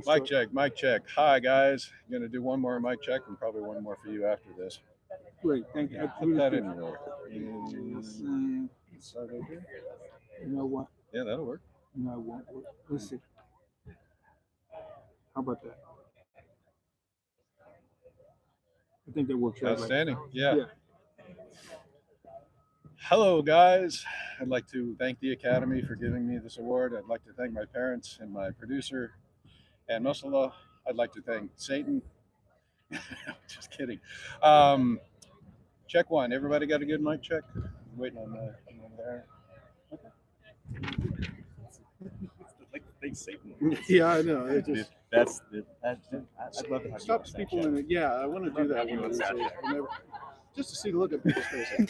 Mic check, mic check. Hi, guys. I'm going to do one more mic check and probably one more for you after this. Great, thank you. Yeah, put that in there. Start right here. You know what? Yeah, that'll work. No, it won't work. Let's see. How about that? I think that works out. Outstanding. Right. Yeah. Hello, guys. I'd like to thank the Academy for giving me this award. I'd like to thank my parents and my producer. And most of all, I'd like to thank Satan. Just kidding. Check one. Everybody got a good mic check? Waiting on the there. Like the thing Satan. Yeah, I know. It just I'd love to have stops people in it. Yeah, I want to do that one. Just to see the look at people's faces.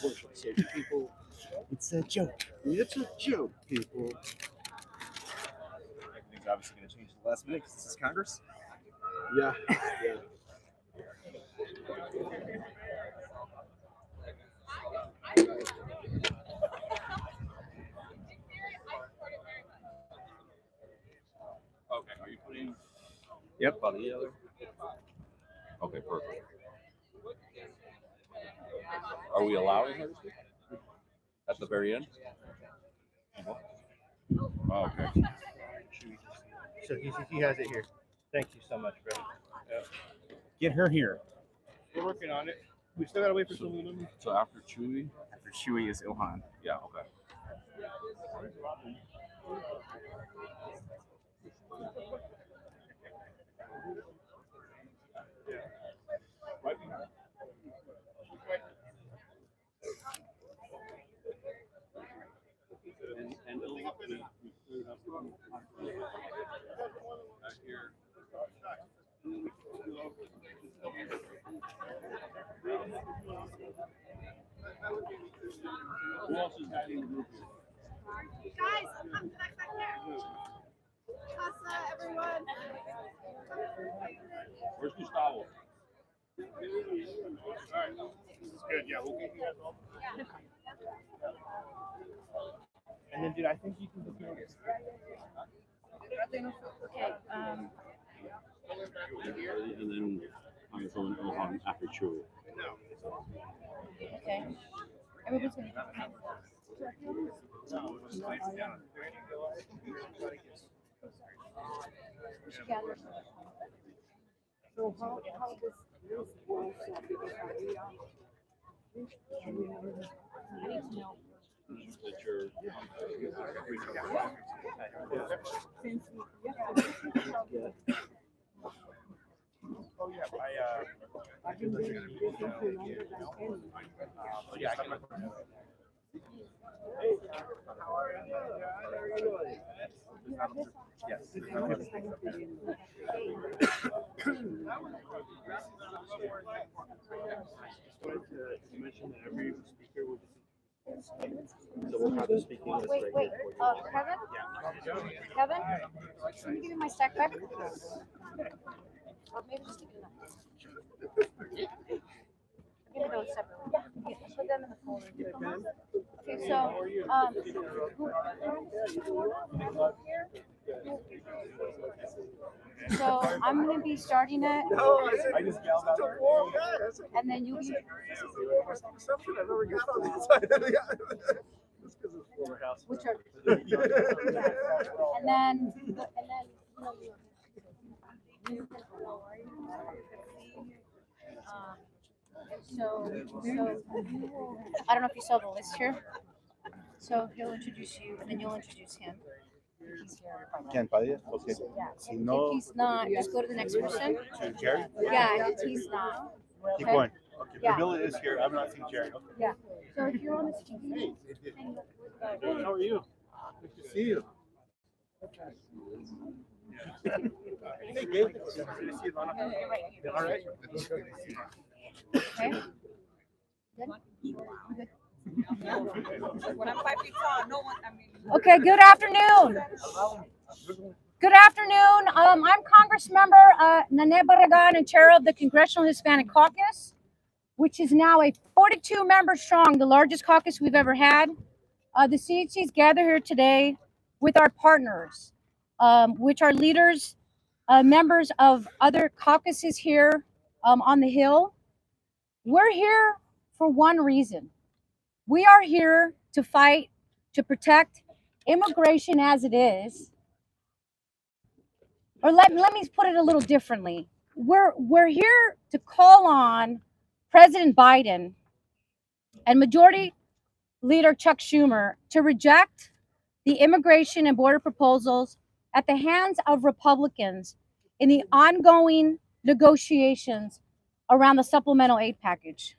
Worship Satan, people. It's a joke. It's a joke, people. Everything's obviously going to change at the last minute because this is Congress. Yeah. Okay, are you putting Yep. By the other. Okay, perfect. Are we allowing her to speak? At the very end? Oh, okay. So he has it here. Thank you so much, bro. Get her here. We're working on it. We still gotta wait for some Lulu. So after Chewy? After Chewy is Ilhan. Yeah, okay. Who else is guiding the group here? Guys, come back there. Casa, everyone. Where's Gustavo? Alright. This is good. Yeah, we'll get you guys all. And then, dude, I think you can just notice. Okay, And then I'm going Ilhan after Chewy. okay. Everybody's gonna So how does this work? I need to know. That you're Since Oh, yeah, I've been doing this for longer than yes. You mentioned that every speaker would so we'll have the speaking list Wait, right wait, here. Kevin? Kevin? Can you give me my stack back? Or maybe just give me that. Give me those separately. Yeah, put them in the folder. Okay, so I'm gonna be starting it, I just yelled out there. and then you'll be. This is the worst reception I've ever got on this side of the That's because it's former house. Which are, and then, so I don't know if you saw the list here. So he'll introduce you, and then you'll introduce him. He's here. Ken Padilla? Okay. Yeah. Si If no, he's not, just go to the next person. to Jerry? Yeah, if he's not. Keep Okay. going. Okay. Yeah. Pramila is here. I'm not seeing Jerry. Okay. Yeah. So if you're on the TV, How are you? Good to see you. Hey, Gabe. Good to see you, Lana. All right. okay? Good? Good. When I'm 5 feet tall, no one, I mean. Okay, good afternoon. Good afternoon. I'm Congress member Nane Barragan and chair of the Congressional Hispanic Caucus, which is now a 42 member strong, the largest caucus we've ever had. The CHCs gather here today with our partners, which are leaders, members of other caucuses here on the Hill. We're here for one reason. We are here to fight, to protect immigration as it is. Or let me put it a little differently. We're here to call on President Biden and Majority Leader Chuck Schumer to reject the immigration and border proposals at the hands of Republicans in the ongoing negotiations around the supplemental aid package.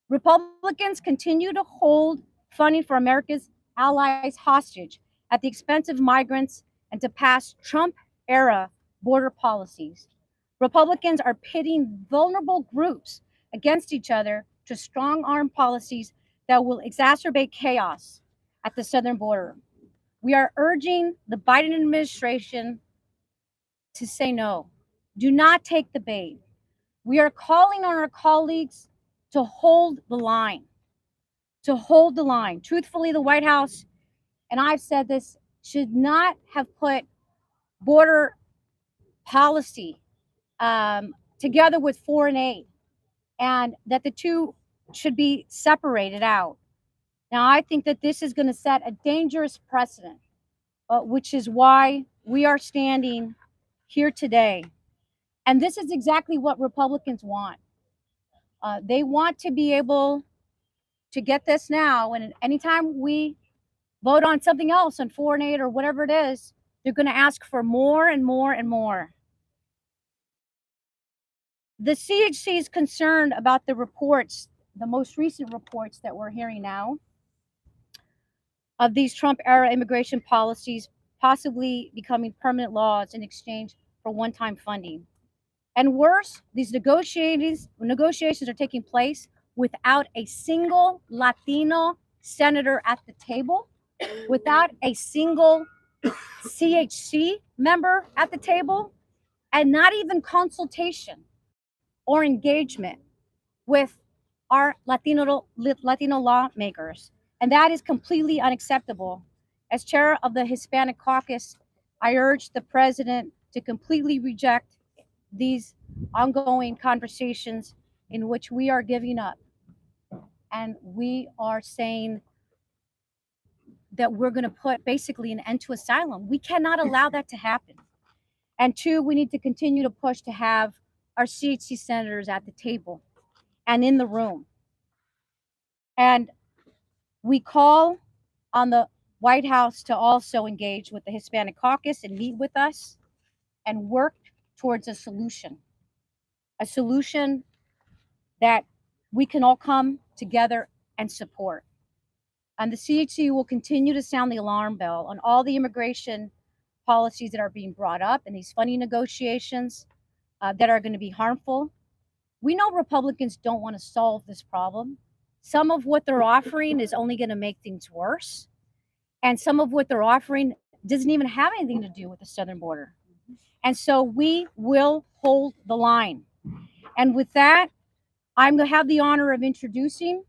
Republicans continue to hold funding for America's allies hostage at the expense of migrants and to pass Trump-era border policies. Republicans are pitting vulnerable groups against each other to strong-arm policies that will exacerbate chaos at the southern border. We are urging the Biden administration to say no. Do not take the bait. We are calling on our colleagues to hold the line, to hold the line. Truthfully, the White House, and I've said this, should not have put border policy together with foreign aid, and that the two should be separated out. Now, I think that this is going to set a dangerous precedent, which is why we are standing here today. And this is exactly what Republicans want. They want to be able to get this now, and anytime we vote on something else, on foreign aid or whatever it is, they're going to ask for more and more and more. The CHC is concerned about the reports, the most recent reports that we're hearing now, of these Trump-era immigration policies possibly becoming permanent laws in exchange for one-time funding. And worse, these negotiations are taking place without a single Latino senator at the table, without a single CHC member at the table, and not even consultation or engagement with our Latino lawmakers. And that is completely unacceptable. As chair of the Hispanic Caucus, I urge the president to completely reject these ongoing conversations in which we are giving up. And we are saying that we're going to put basically an end to asylum. We cannot allow that to happen. And two, we need to continue to push to have our CHC senators at the table and in the room. And we call on the White House to also engage with the Hispanic Caucus and meet with us and work towards a solution that we can all come together and support. And the CHC will continue to sound the alarm bell on all the immigration policies that are being brought up and these funding negotiations that are going to be harmful. We know Republicans don't want to solve this problem. Some of what they're offering is only going to make things worse. And some of what they're offering doesn't even have anything to do with the southern border. And so we will hold the line. And with that, I'm going to have the honor of introducing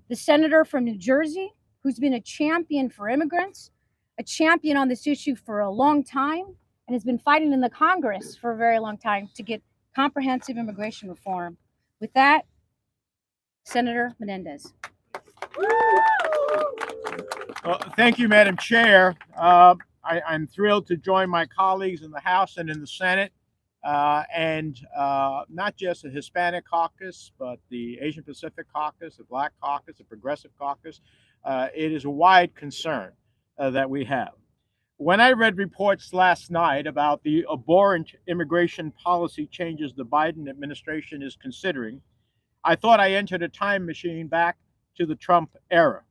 the senator from New Jersey, who's been a champion for immigrants, a champion on this issue for a long time, and has been fighting in the Congress for a very long time to get comprehensive immigration reform. With that, Senator Menendez. Well, thank you, Madam Chair. I'm thrilled to join my colleagues in the House and in the Senate, and not just the Hispanic Caucus, but the Asian Pacific Caucus, the Black Caucus, the Progressive Caucus. It is a wide concern that we have. When I read reports last night about the abhorrent immigration policy changes the Biden administration is considering, I thought I entered a time machine back to the Trump era.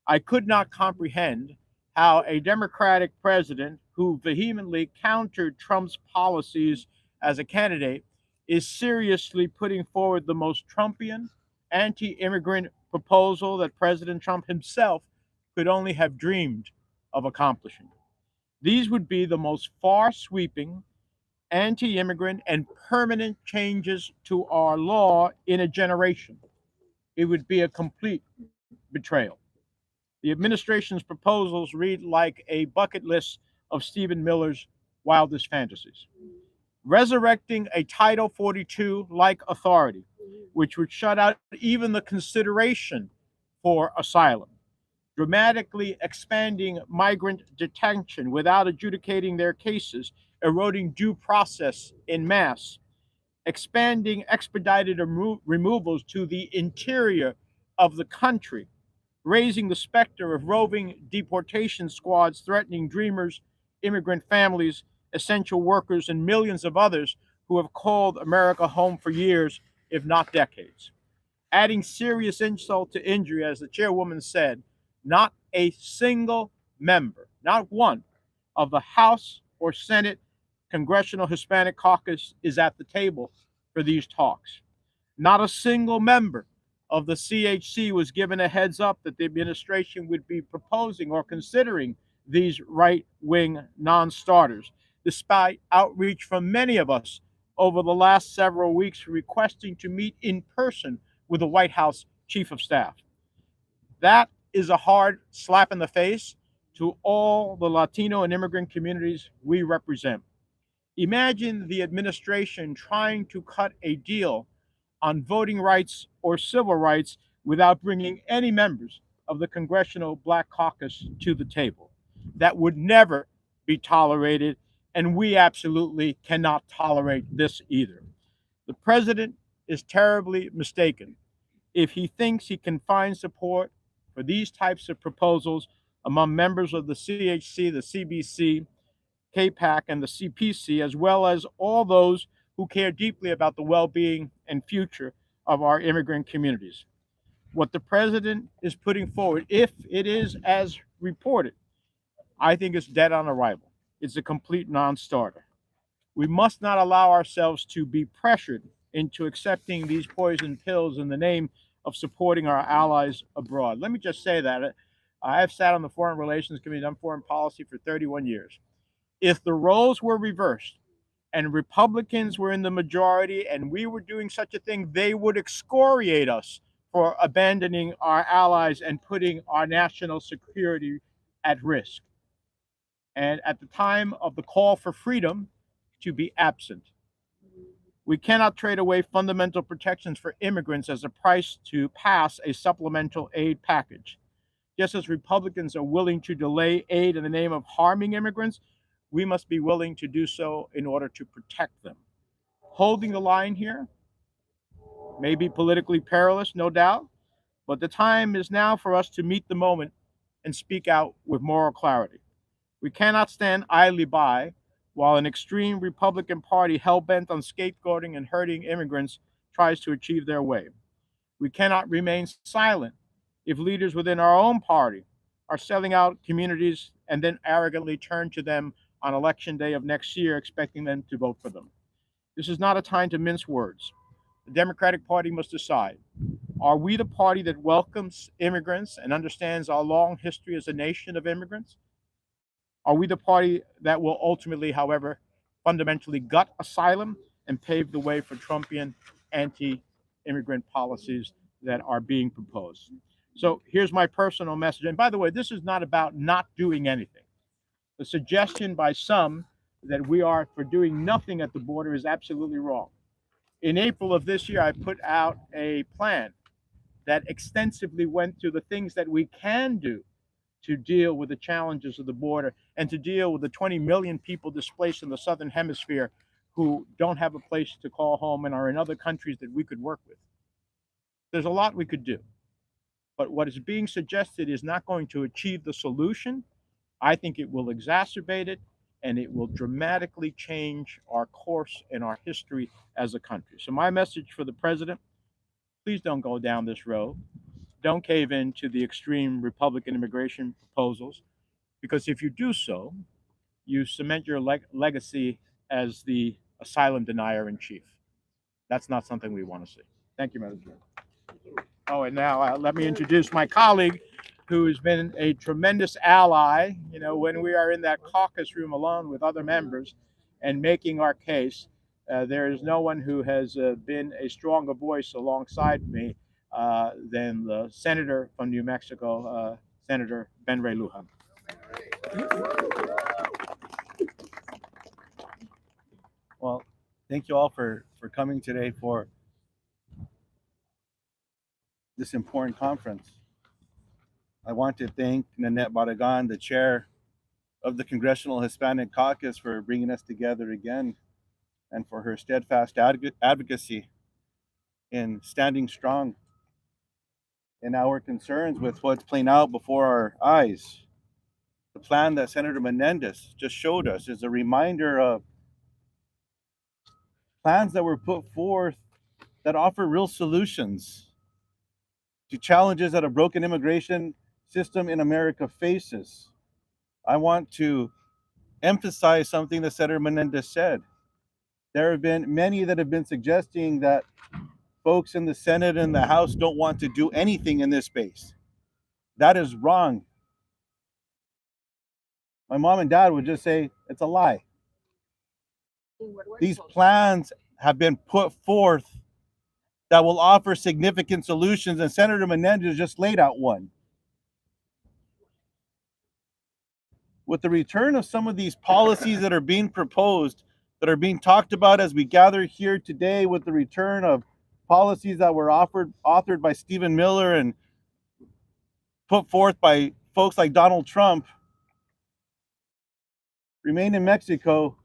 I could not comprehend how a Democratic president who vehemently countered Trump's policies as a candidate is seriously putting forward the most Trumpian, anti-immigrant proposal that President Trump himself could only have dreamed of accomplishing. These would be the most far-sweeping, anti-immigrant, and permanent changes to our law in a generation. It would be a complete betrayal. The administration's proposals read like a bucket list of Stephen Miller's wildest fantasies. Resurrecting a Title 42-like authority, which would shut out even the consideration for asylum. Dramatically expanding migrant detention without adjudicating their cases, eroding due process en masse. Expanding expedited removals to the interior of the country, raising the specter of roving deportation squads threatening dreamers, immigrant families, essential workers, and millions of others who have called America home for years, if not decades. Adding serious insult to injury, as the chairwoman said, not a single member, not one, of the House or Senate Congressional Hispanic Caucus is at the table for these talks. Not a single member of the CHC was given a heads up that the administration would be proposing or considering these right-wing non-starters, despite outreach from many of us over the last several weeks requesting to meet in person with the White House Chief of Staff. That is a hard slap in the face to all the Latino and immigrant communities we represent. Imagine the administration trying to cut a deal on voting rights or civil rights without bringing any members of the Congressional Black Caucus to the table. That would never be tolerated, and we absolutely cannot tolerate this either. The president is terribly mistaken if he thinks he can find support for these types of proposals among members of the CHC, the CBC, KPAC, and the CPC, as well as all those who care deeply about the well-being and future of our immigrant communities. What the president is putting forward, if it is as reported, I think is dead on arrival. It's a complete non-starter. We must not allow ourselves to be pressured into accepting these poison pills in the name of supporting our allies abroad. Let me just say that I have sat on the Foreign Relations Committee on Foreign Policy for 31 years. If the roles were reversed and Republicans were in the majority and we were doing such a thing, they would excoriate us for abandoning our allies and putting our national security at risk. And at the time of the call for freedom, to be absent. We cannot trade away fundamental protections for immigrants as a price to pass a supplemental aid package. Just as Republicans are willing to delay aid in the name of harming immigrants, we must be willing to do so in order to protect them. Holding the line here may be politically perilous, no doubt, but the time is now for us to meet the moment and speak out with moral clarity. We cannot stand idly by while an extreme Republican Party hell-bent on scapegoating and hurting immigrants tries to achieve their way. We cannot remain silent if leaders within our own party are selling out communities and then arrogantly turn to them on election day of next year, expecting them to vote for them. This is not a time to mince words. The Democratic Party must decide. Are we the party that welcomes immigrants and understands our long history as a nation of immigrants? Are we the party that will ultimately, however, fundamentally gut asylum and pave the way for Trumpian anti-immigrant policies that are being proposed? So here's my personal message. And by the way, this is not about not doing anything. The suggestion by some that we are for doing nothing at the border is absolutely wrong. In April of this year, I put out a plan that extensively went through the things that we can do to deal with the challenges of the border and to deal with the 20 million people displaced in the Southern Hemisphere who don't have a place to call home and are in other countries that we could work with. There's a lot we could do, but what is being suggested is not going to achieve the solution. I think it will exacerbate it, and it will dramatically change our course and our history as a country. So my message for the president, please don't go down this road. Don't cave in to the extreme Republican immigration proposals, because if you do so, you cement your legacy as the asylum denier in chief. That's not something we want to see. Thank you, Madam Chair. Oh, and now let me introduce my colleague, who has been a tremendous ally, when we are in that caucus room alone with other members and making our case. There is no one who has been a stronger voice alongside me than the senator from New Mexico, Senator Ben Ray Lujan. Well, thank you all for coming today for this important conference. I want to thank Nanette Barragan, the chair of the Congressional Hispanic Caucus, for bringing us together again and for her steadfast advocacy in standing strong in our concerns with what's playing out before our eyes. The plan that Senator Menendez just showed us is a reminder of plans that were put forth that offer real solutions to challenges that a broken immigration system in America faces. I want to emphasize something that Senator Menendez said. There have been many that have been suggesting that folks in the Senate and the House don't want to do anything in this space. That is wrong. My mom and dad would just say it's a lie. These plans have been put forth that will offer significant solutions, and Senator Menendez just laid out one. With the return of some of these policies that are being proposed, that are being talked about as we gather here today with the return of policies that were authored by Stephen Miller and put forth by folks like Donald Trump, remain in Mexico.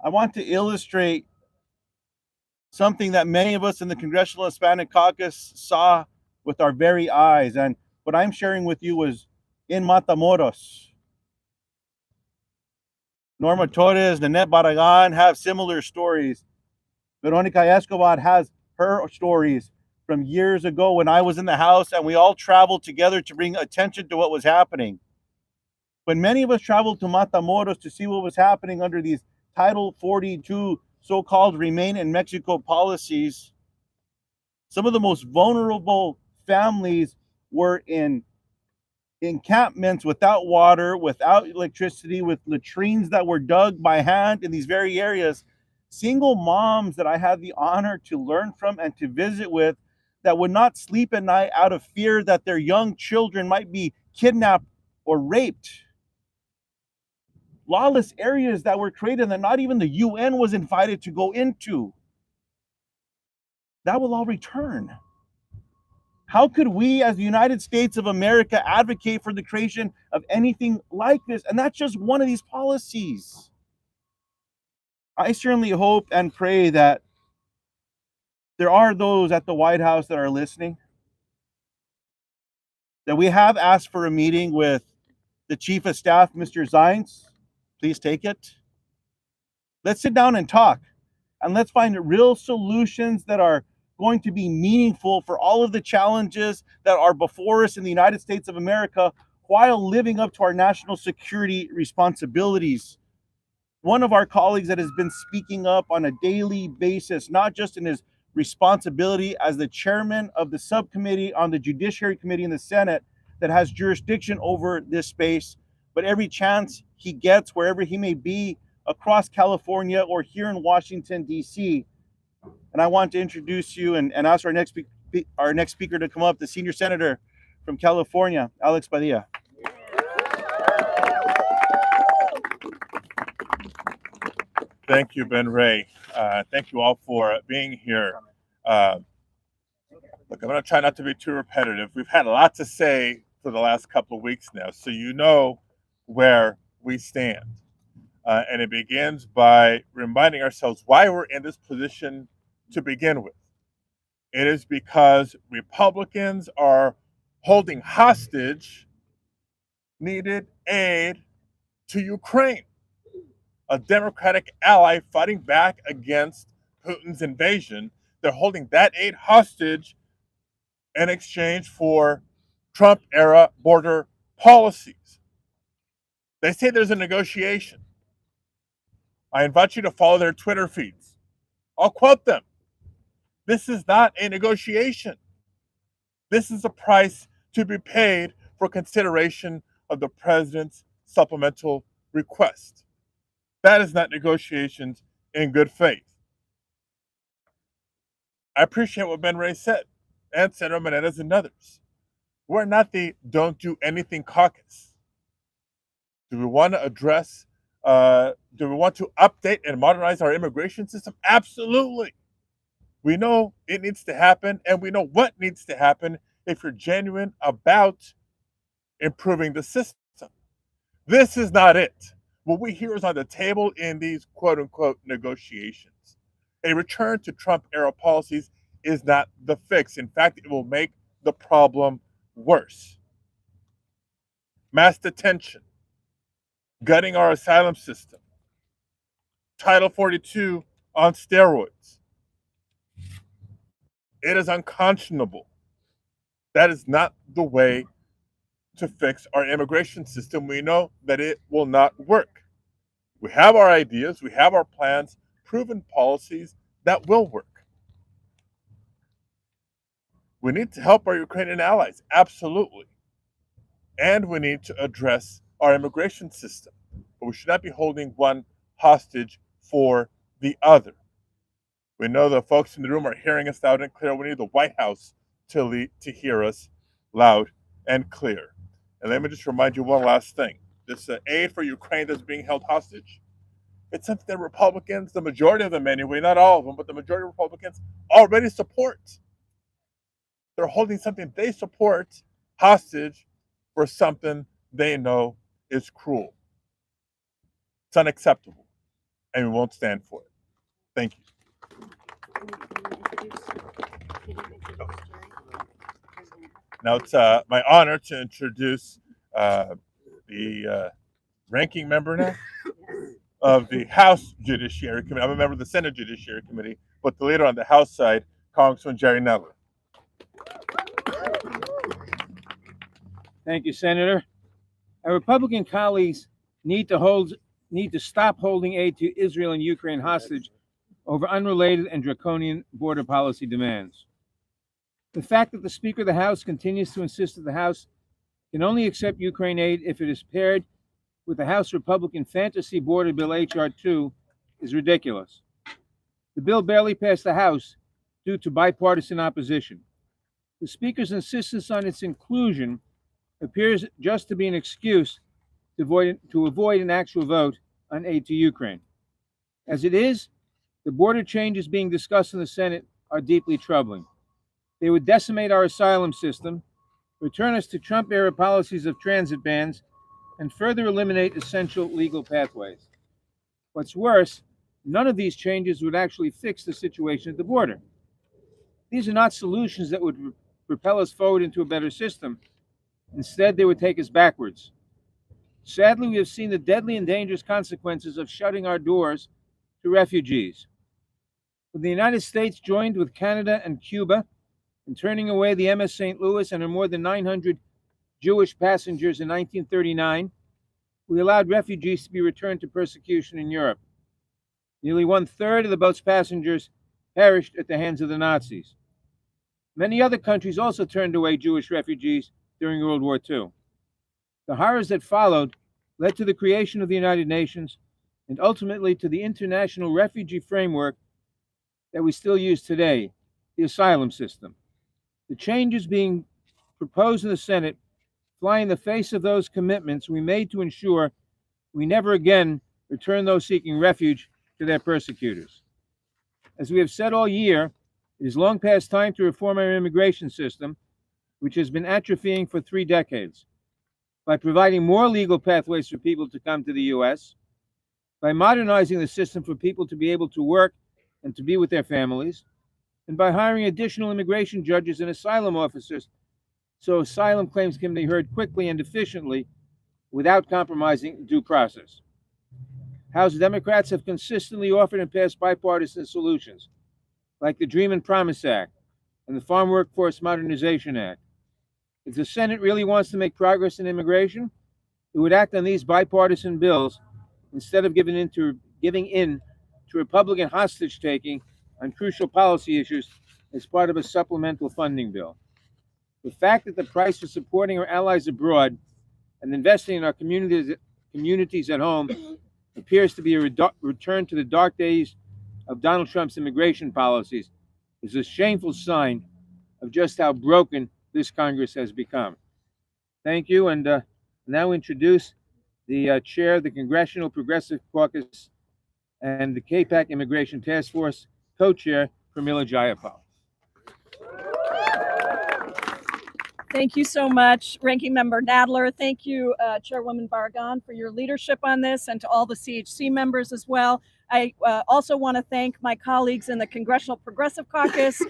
I want to illustrate something that many of us in the Congressional Hispanic Caucus saw with our very eyes. And what I'm sharing with you was in Matamoros. Norma Torres, Nanette Barragan have similar stories. Veronica Escobar has her stories from years ago when I was in the House and we all traveled together to bring attention to what was happening. When many of us traveled to Matamoros to see what was happening under these Title 42 so-called Remain in Mexico policies, some of the most vulnerable families were in encampments without water, without electricity, with latrines that were dug by hand in these very areas. Single moms that I had the honor to learn from and to visit with that would not sleep at night out of fear that their young children might be kidnapped or raped. Lawless areas that were created that not even the UN was invited to go into. That will all return. How could we, as the United States of America, advocate for the creation of anything like this? And that's just one of these policies. I certainly hope and pray that there are those at the White House that are listening, that we have asked for a meeting with the Chief of Staff, Mr. Zients. Please take it. Let's sit down and talk, and let's find real solutions that are going to be meaningful for all of the challenges that are before us in the United States of America while living up to our national security responsibilities. One of our colleagues that has been speaking up on a daily basis, not just in his responsibility as the chairman of the subcommittee on the Judiciary Committee in the Senate that has jurisdiction over this space, but every chance he gets, wherever he may be, across California or here in Washington, D.C. And I want to introduce you and ask our next speaker to come up, the senior senator from California, Alex Padilla. Thank you, Ben Ray. Thank you all for being here. Look, I'm going to try not to be too repetitive. We've had a lot to say for the last couple of weeks now, so you know where we stand. And it begins by reminding ourselves why we're in this position to begin with. It is because Republicans are holding hostage needed aid to Ukraine, a Democratic ally fighting back against Putin's invasion. They're holding that aid hostage in exchange for Trump-era border policies. They say there's a negotiation. I invite you to follow their Twitter feeds. I'll quote them. This is not a negotiation. This is a price to be paid for consideration of the president's supplemental request. That is not negotiations in good faith. I appreciate what Ben Ray said, and Senator Menendez and others. We're not the Don't Do Anything caucus. Do we want to address, do we want to update and modernize our immigration system? Absolutely. We know it needs to happen, and we know what needs to happen if you're genuine about improving the system. This is not it. What we hear is on the table in these quote-unquote negotiations. A return to Trump-era policies is not the fix. In fact, it will make the problem worse. Mass detention, gutting our asylum system, Title 42 on steroids. It is unconscionable. That is not the way to fix our immigration system. We know that it will not work. We have our ideas, we have our plans, proven policies that will work. We need to help our Ukrainian allies, absolutely. And we need to address our immigration system. But we should not be holding one hostage for the other. We know the folks in the room are hearing us loud and clear. We need the White House to hear us loud and clear. And let me just remind you one last thing. this aid for Ukraine that's being held hostage, it's something that Republicans, the majority of them anyway, not all of them, but the majority of Republicans already support. They're holding something they support hostage for something they know is cruel. It's unacceptable, and we won't stand for it. Thank you. Now it's my honor to introduce the ranking member now of the House Judiciary Committee. I'm a member of the Senate Judiciary Committee, but the leader on the House side, Congressman Jerry Nadler. Thank you, Senator. Our Republican colleagues need to stop holding aid to Israel and Ukraine hostage over unrelated and draconian border policy demands. The fact that the Speaker of the House continues to insist that the House can only accept Ukraine aid if it is paired with the House Republican fantasy border bill H.R. 2 is ridiculous. The bill barely passed the House due to bipartisan opposition. The Speaker's insistence on its inclusion appears just to be an excuse to avoid an actual vote on aid to Ukraine. As it is, the border changes being discussed in the Senate are deeply troubling. They would decimate our asylum system, return us to Trump-era policies of transit bans, and further eliminate essential legal pathways. What's worse, none of these changes would actually fix the situation at the border. These are not solutions that would propel us forward into a better system. Instead, they would take us backwards. Sadly, we have seen the deadly and dangerous consequences of shutting our doors to refugees. When the United States joined with Canada and Cuba in turning away the MS St. Louis and her more than 900 Jewish passengers in 1939, we allowed refugees to be returned to persecution in Europe. Nearly 1/3 of the boat's passengers perished at the hands of the Nazis. Many other countries also turned away Jewish refugees during World War II. The horrors that followed led to the creation of the United Nations and ultimately to the international refugee framework that we still use today, the asylum system. The changes being proposed in the Senate fly in the face of those commitments we made to ensure we never again return those seeking refuge to their persecutors. As we have said all year, it is long past time to reform our immigration system, which has been atrophying for 3 decades, by providing more legal pathways for people to come to the U.S., by modernizing the system for people to be able to work and to be with their families, and by hiring additional immigration judges and asylum officers so asylum claims can be heard quickly and efficiently without compromising due process. House Democrats have consistently offered and passed bipartisan solutions, like the Dream and Promise Act and the Farm Workforce Modernization Act. If the Senate really wants to make progress in immigration, it would act on these bipartisan bills instead of giving in to Republican hostage-taking on crucial policy issues as part of a supplemental funding bill. The fact that the price for supporting our allies abroad and investing in our communities at home appears to be a return to the dark days of Donald Trump's immigration policies is a shameful sign of just how broken this Congress has become. Thank you, and now introduce the chair of the Congressional Progressive Caucus and the KPAC Immigration Task Force, co-chair Pramila Jayapal. Thank you so much, Ranking Member Nadler. Thank you, Chairwoman Barragan, for your leadership on this, and to all the CHC members as well. I also want to thank my colleagues in the Congressional Progressive Caucus,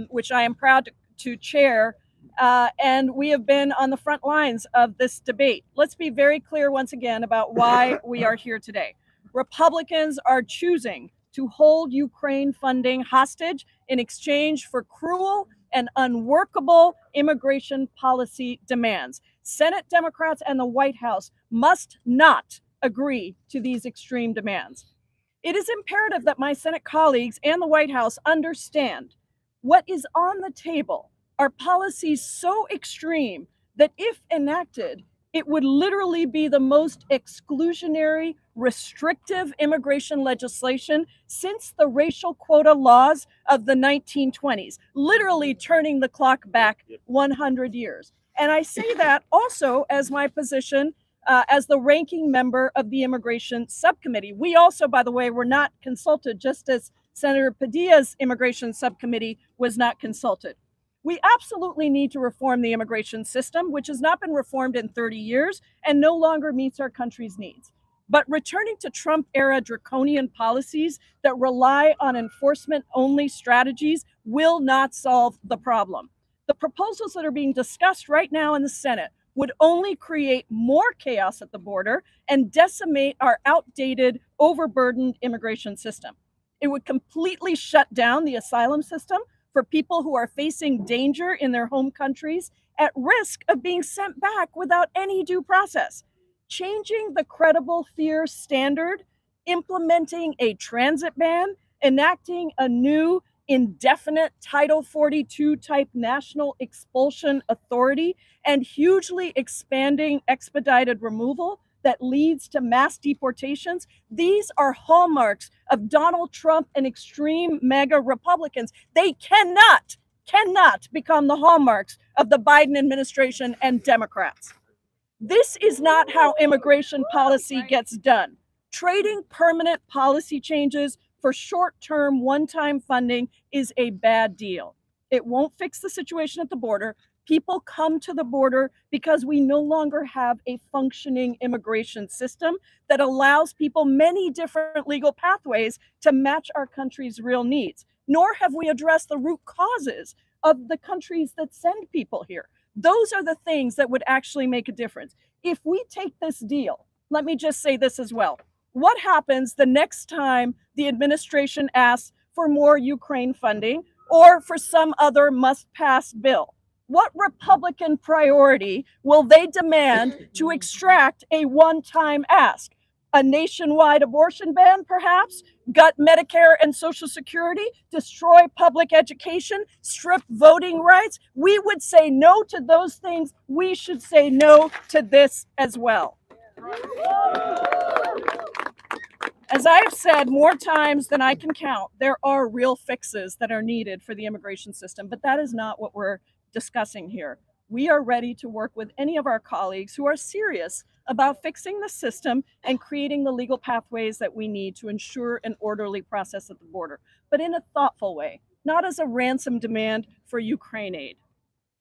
which I am proud to chair. And we have been on the front lines of this debate. Let's be very clear once again about why we are here today. Republicans are choosing to hold Ukraine funding hostage in exchange for cruel and unworkable immigration policy demands. Senate Democrats and the White House must not agree to these extreme demands. It is imperative that my Senate colleagues and the White House understand what is on the table are policies so extreme that if enacted, it would literally be the most exclusionary, restrictive immigration legislation since the racial quota laws of the 1920s, literally turning the clock back 100 years. And I say that also as my position as the ranking member of the Immigration Subcommittee. We also, by the way, were not consulted, just as Senator Padilla's Immigration Subcommittee was not consulted. We absolutely need to reform the immigration system, which has not been reformed in 30 years and no longer meets our country's needs. But returning to Trump-era draconian policies that rely on enforcement-only strategies will not solve the problem. The proposals that are being discussed right now in the Senate would only create more chaos at the border and decimate our outdated, overburdened immigration system. It would completely shut down the asylum system for people who are facing danger in their home countries at risk of being sent back without any due process. Changing the credible fear standard, implementing a transit ban, enacting a new indefinite Title 42 type national expulsion authority, and hugely expanding expedited removal that leads to mass deportations. These are hallmarks of Donald Trump and extreme MAGA Republicans. They cannot become the hallmarks of the Biden administration and Democrats. This is not how immigration policy gets done. Trading permanent policy changes for short-term, one-time funding is a bad deal. It won't fix the situation at the border. People come to the border because we no longer have a functioning immigration system that allows people many different legal pathways to match our country's real needs. Nor have we addressed the root causes of the countries that send people here. Those are the things that would actually make a difference. If we take this deal, let me just say this as well. What happens the next time the administration asks for more Ukraine funding or for some other must-pass bill? What Republican priority will they demand to extract a one-time ask? A nationwide abortion ban, perhaps? Gut Medicare and Social Security? Destroy public education? Strip voting rights? We would say no to those things. We should say no to this as well. As I have said more times than I can count, there are real fixes that are needed for the immigration system, but that is not what we're discussing here. We are ready to work with any of our colleagues who are serious about fixing the system and creating the legal pathways that we need to ensure an orderly process at the border, but in a thoughtful way, not as a ransom demand for Ukraine aid.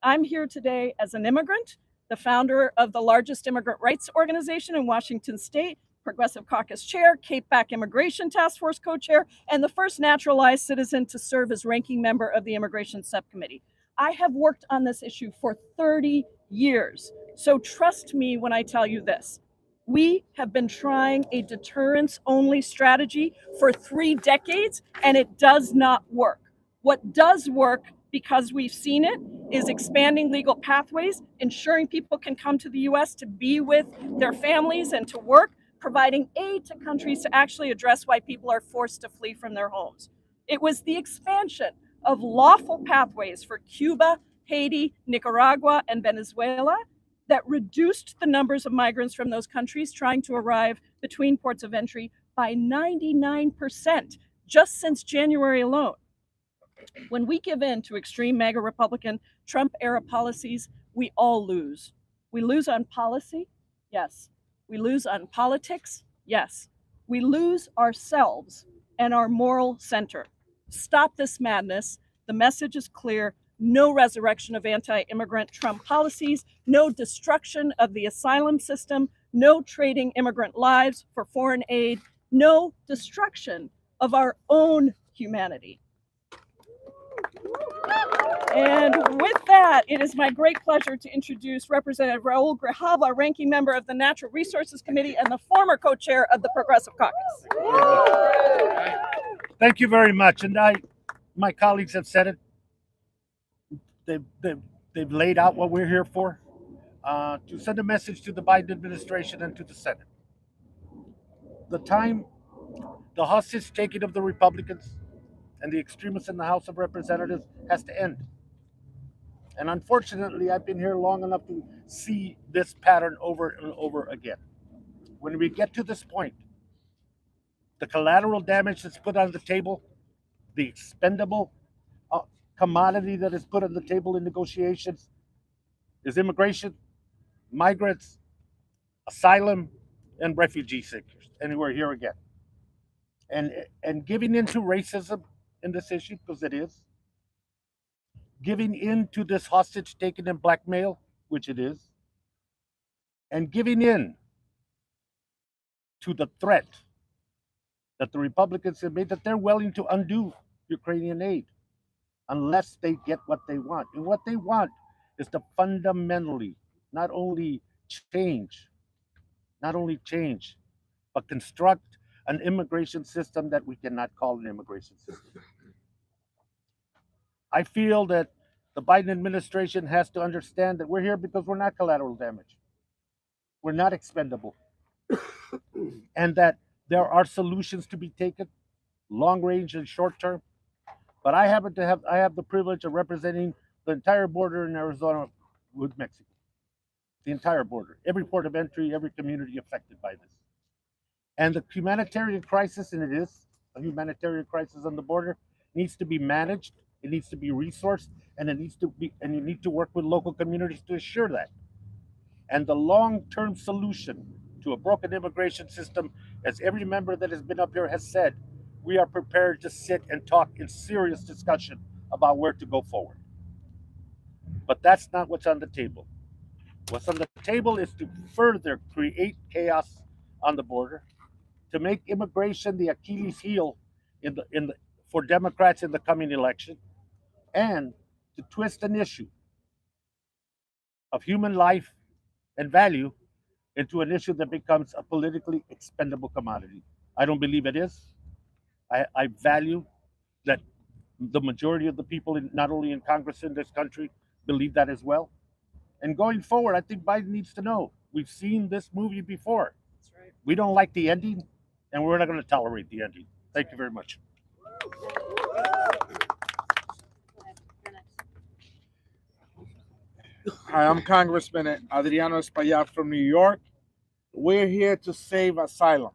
I'm here today as an immigrant, the founder of the largest immigrant rights organization in Washington State, Progressive Caucus Chair, Cape Back Immigration Task Force Co-Chair, and the first naturalized citizen to serve as ranking member of the Immigration Subcommittee. I have worked on this issue for 30 years, so trust me when I tell you this. We have been trying a deterrence-only strategy for 3 decades, and it does not work. What does work, because we've seen it, is expanding legal pathways, ensuring people can come to the U.S. to be with their families and to work, providing aid to countries to actually address why people are forced to flee from their homes. It was the expansion of lawful pathways for Cuba, Haiti, Nicaragua, and Venezuela that reduced the numbers of migrants from those countries trying to arrive between ports of entry by 99% just since January alone. When we give in to extreme MAGA Republican Trump-era policies, we all lose. We lose on policy, yes. We lose on politics, yes. We lose ourselves and our moral center. Stop this madness. The message is clear. No resurrection of anti-immigrant Trump policies, no destruction of the asylum system, no trading immigrant lives for foreign aid, no destruction of our own humanity. And with that, it is my great pleasure to introduce Representative Raul Grijalva, ranking member of the Natural Resources Committee and the former co-chair of the Progressive Caucus. Thank you very much. And my colleagues have said it. They've laid out what we're here for, to send a message to the Biden administration and to the Senate. The hostage taking of the Republicans and the extremists in the House of Representatives has to end. And unfortunately, I've been here long enough to see this pattern over and over again. When we get to this point, the collateral damage that's put on the table, the expendable commodity that is put on the table in negotiations is immigration, migrants, asylum, and refugee seekers. And we're here again. And giving into racism in this issue, because it is, giving in to this hostage taking and blackmail, which it is, and giving in to the threat that the Republicans have made that they're willing to undo Ukrainian aid unless they get what they want. And what they want is to fundamentally not only change, but construct an immigration system that we cannot call an immigration system. I feel that the Biden administration has to understand that we're here because we're not collateral damage. We're not expendable. And that there are solutions to be taken, long range and short term. But I have the privilege of representing the entire border in Arizona with Mexico. The entire border, every port of entry, every community affected by this. And the humanitarian crisis, and it is a humanitarian crisis on the border, needs to be managed, it needs to be resourced, and you need to work with local communities to assure that. And the long-term solution to a broken immigration system, as every member that has been up here has said, we are prepared to sit and talk in serious discussion about where to go forward. But that's not what's on the table. What's on the table is to further create chaos on the border, to make immigration the Achilles heel for Democrats in the coming election, and to twist an issue of human life and value into an issue that becomes a politically expendable commodity. I don't believe it is. I value that the majority of the people, not only in Congress in this country, believe that as well. And going forward, I think Biden needs to know we've seen this movie before. That's right. We don't like the ending, and we're not going to tolerate the ending. Thank you very much. Hi, I'm Congressman Adriano Espaillat from New York. We're here to save asylum.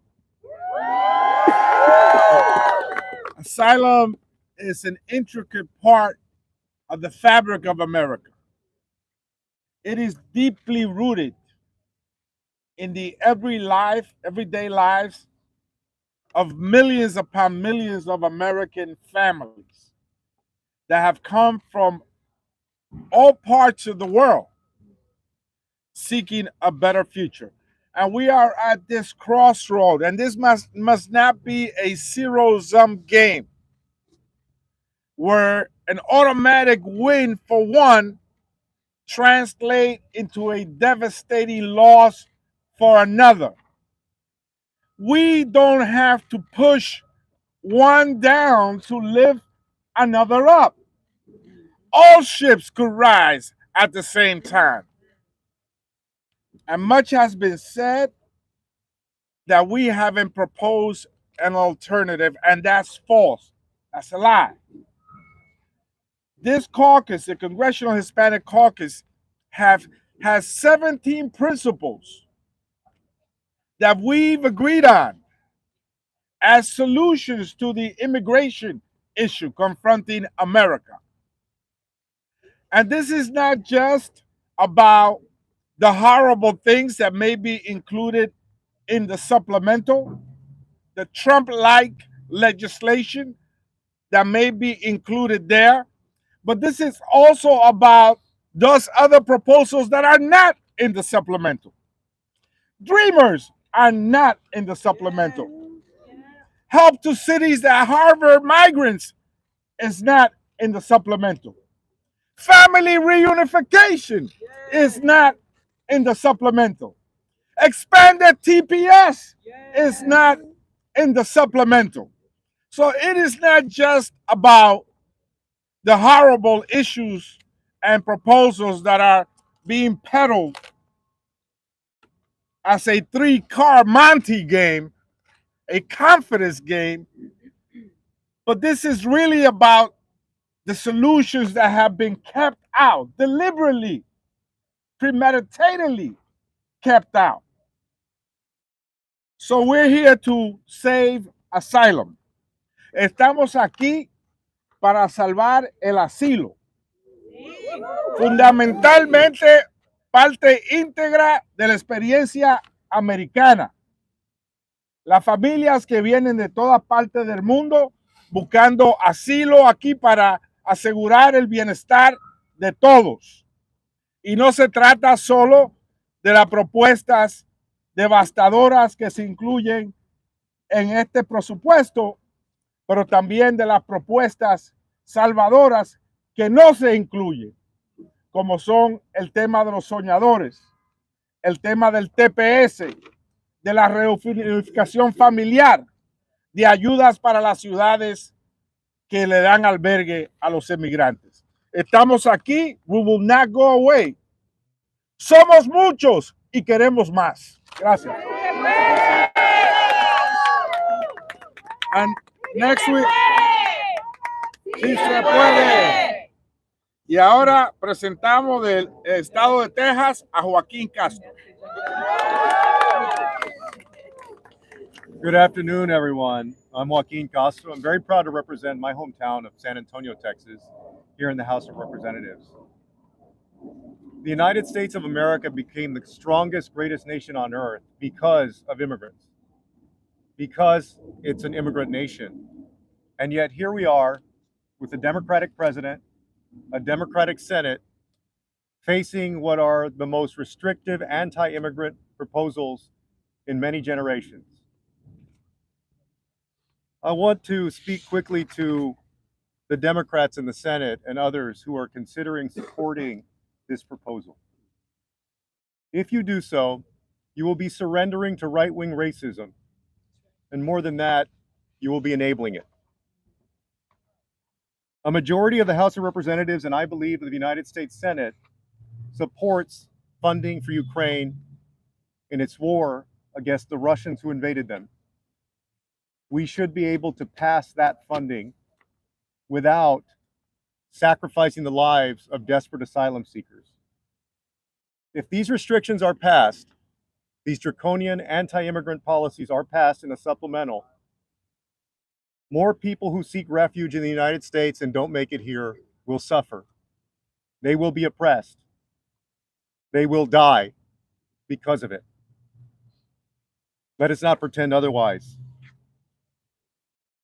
Asylum is an intricate part of the fabric of America. It is deeply rooted in the everyday lives of millions upon millions of American families that have come from all parts of the world seeking a better future. And we are at this crossroad, and this must not be a zero-sum game where an automatic win for one translate into a devastating loss for another. We don't have to push one down to lift another up. All ships could rise at the same time. And much has been said that we haven't proposed an alternative, and that's false. That's a lie. This caucus, the Congressional Hispanic Caucus, has 17 principles that we've agreed on as solutions to the immigration issue confronting America. And this is not just about the horrible things that may be included in the supplemental, the Trump-like legislation that may be included there, but this is also about those other proposals that are not in the supplemental. Dreamers are not in the supplemental. Help to cities that harbor migrants is not in the supplemental. Family reunification is not in the supplemental. Expanded TPS is not in the supplemental. So it is not just about the horrible issues and proposals that are being peddled as a three-car Monte game, a confidence game, but this is really about the solutions that have been kept out, deliberately, premeditatedly kept out. So we're here to save asylum. Estamos aquí para salvar el asilo. Fundamentalmente, parte íntegra de la experiencia americana. Las familias que vienen de todas partes del mundo buscando asilo aquí para asegurar el bienestar de todos. Y no se trata solo de las propuestas devastadoras que se incluyen en este presupuesto, pero también de las propuestas salvadoras que no se incluyen, como son el tema de los soñadores, el tema del TPS, de la reunificación familiar, de ayudas para las ciudades que le dan albergue a los emigrantes. Estamos aquí, we will not go away. Somos muchos y queremos más. Gracias. And next week. Sí se puede. Y ahora presentamos del estado de Texas a Joaquín Castro. Good afternoon, everyone. I'm Joaquin Castro. I'm very proud to represent my hometown of San Antonio, Texas, here in the House of Representatives. The United States of America became the strongest, greatest nation on earth because of immigrants, because it's an immigrant nation. And yet here we are with a Democratic president, a Democratic Senate, facing what are the most restrictive anti-immigrant proposals in many generations. I want to speak quickly to the Democrats in the Senate and others who are considering supporting this proposal. If you do so, you will be surrendering to right-wing racism. And more than that, you will be enabling it. A majority of the House of Representatives, and I believe the United States Senate, supports funding for Ukraine in its war against the Russians who invaded them. We should be able to pass that funding without sacrificing the lives of desperate asylum seekers. If these restrictions are passed, these draconian anti-immigrant policies are passed in a supplemental, more people who seek refuge in the United States and don't make it here will suffer. They will be oppressed. They will die because of it. Let us not pretend otherwise.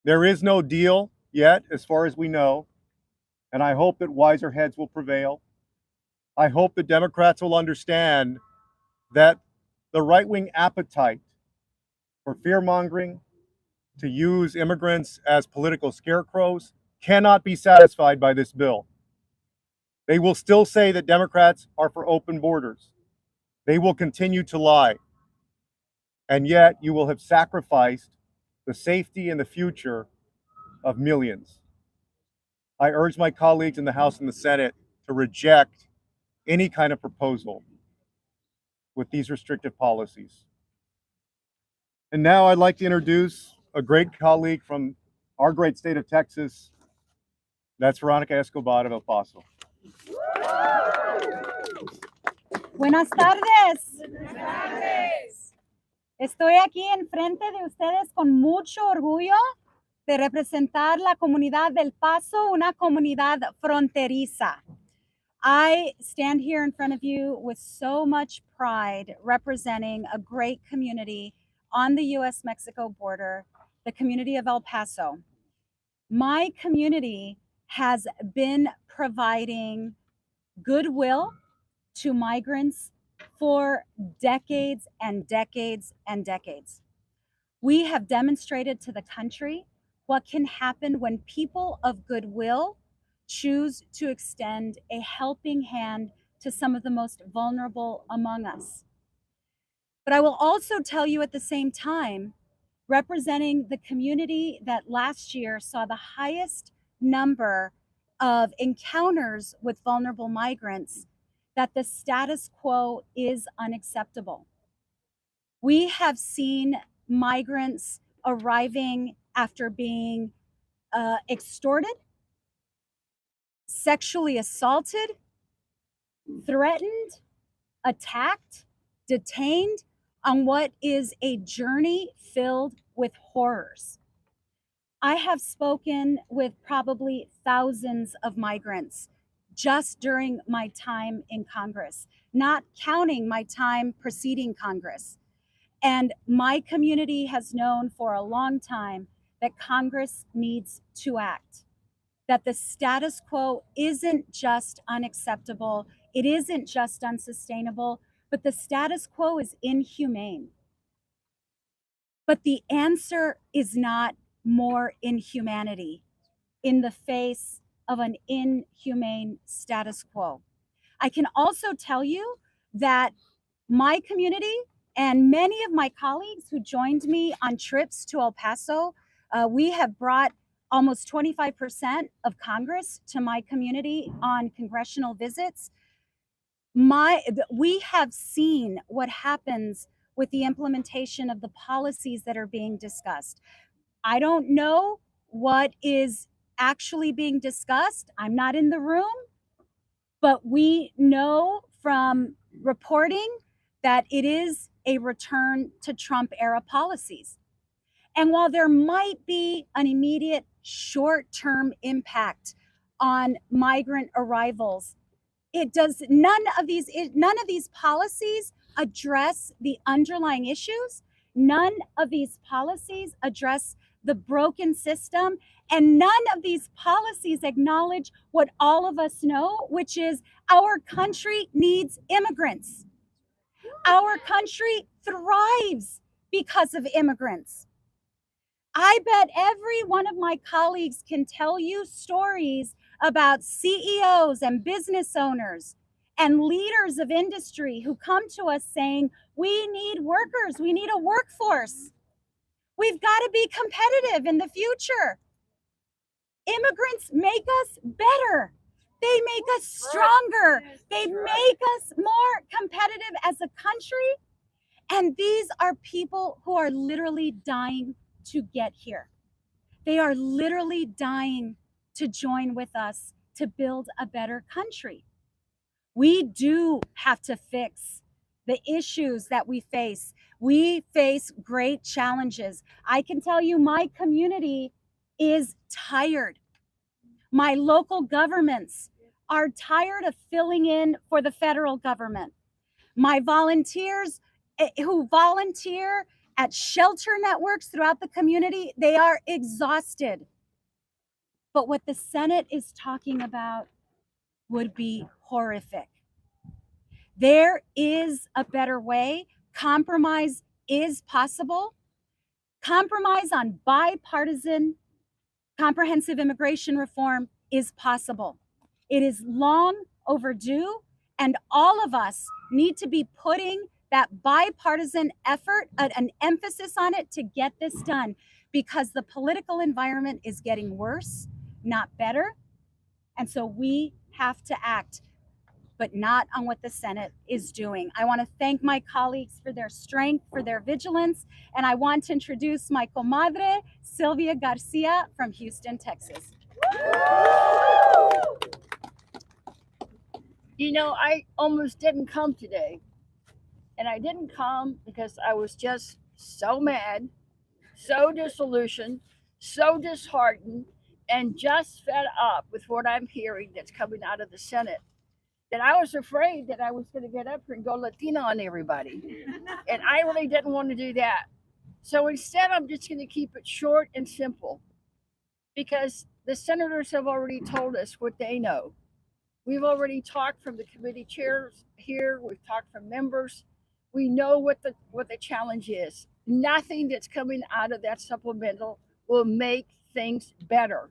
There is no deal yet, as far as we know, and I hope that wiser heads will prevail. I hope the Democrats will understand that the right-wing appetite for fear-mongering, to use immigrants as political scarecrows, cannot be satisfied by this bill. They will still say that Democrats are for open borders. They will continue to lie. And yet you will have sacrificed the safety and the future of millions. I urge my colleagues in the House and the Senate to reject any kind of proposal with these restrictive policies. And now I'd like to introduce a great colleague from our great state of Texas. That's Veronica Escobar of El Paso. Buenas tardes. Estoy aquí enfrente de ustedes con mucho orgullo de representar la comunidad del Paso, una comunidad fronteriza. I stand here in front of you with so much pride, representing a great community on the US-Mexico border, the community of El Paso. My community has been providing goodwill to migrants for decades and decades and decades. We have demonstrated to the country what can happen when people of goodwill choose to extend a helping hand to some of the most vulnerable among us. But I will also tell you at the same time, representing the community that last year saw the highest number of encounters with vulnerable migrants, that the status quo is unacceptable. We have seen migrants arriving after being extorted, sexually assaulted, threatened, attacked, detained on what is a journey filled with horrors. I have spoken with probably thousands of migrants just during my time in Congress, not counting my time preceding Congress. And my community has known for a long time that Congress needs to act, that the status quo isn't just unacceptable, it isn't just unsustainable, but the status quo is inhumane. But the answer is not more inhumanity in the face of an inhumane status quo. I can also tell you that my community and many of my colleagues who joined me on trips to El Paso, we have brought almost 25% of Congress to my community on congressional visits. We have seen what happens with the implementation of the policies that are being discussed. I don't know what is actually being discussed. I'm not in the room, but we know from reporting that it is a return to Trump era policies. And while there might be an immediate short-term impact on migrant arrivals, none of these policies address the underlying issues. None of these policies address the broken system, and none of these policies acknowledge what all of us know, which is our country needs immigrants. Our country thrives because of immigrants. I bet every one of my colleagues can tell you stories about CEOs and business owners and leaders of industry who come to us saying, we need workers, we need a workforce. We've got to be competitive in the future. Immigrants make us better. They make us stronger. They make us more competitive as a country. And these are people who are literally dying to get here. They are literally dying to join with us to build a better country. We do have to fix the issues that we face. We face great challenges. I can tell you my community is tired. My local governments are tired of filling in for the federal government. My volunteers who volunteer at shelter networks throughout the community, they are exhausted. But what the Senate is talking about would be horrific. There is a better way. Compromise is possible. Compromise on bipartisan comprehensive immigration reform is possible. It is long overdue, and all of us need to be putting that bipartisan effort, an emphasis on it to get this done, because the political environment is getting worse, not better. And so we have to act, but not on what the Senate is doing. I want to thank my colleagues for their strength, for their vigilance, and I want to introduce my comadre, Sylvia Garcia from Houston, Texas. You know, I almost didn't come today. And I didn't come because I was just so mad, so disillusioned, so disheartened, and just fed up with what I'm hearing that's coming out of the Senate, that I was afraid that I was going to get up here and go Latina on everybody. And I really didn't want to do that. So instead, I'm just going to keep it short and simple, because the senators have already told us what they know. We've already talked from the committee chairs here. We've talked from members. We know what the challenge is. Nothing that's coming out of that supplemental will make things better.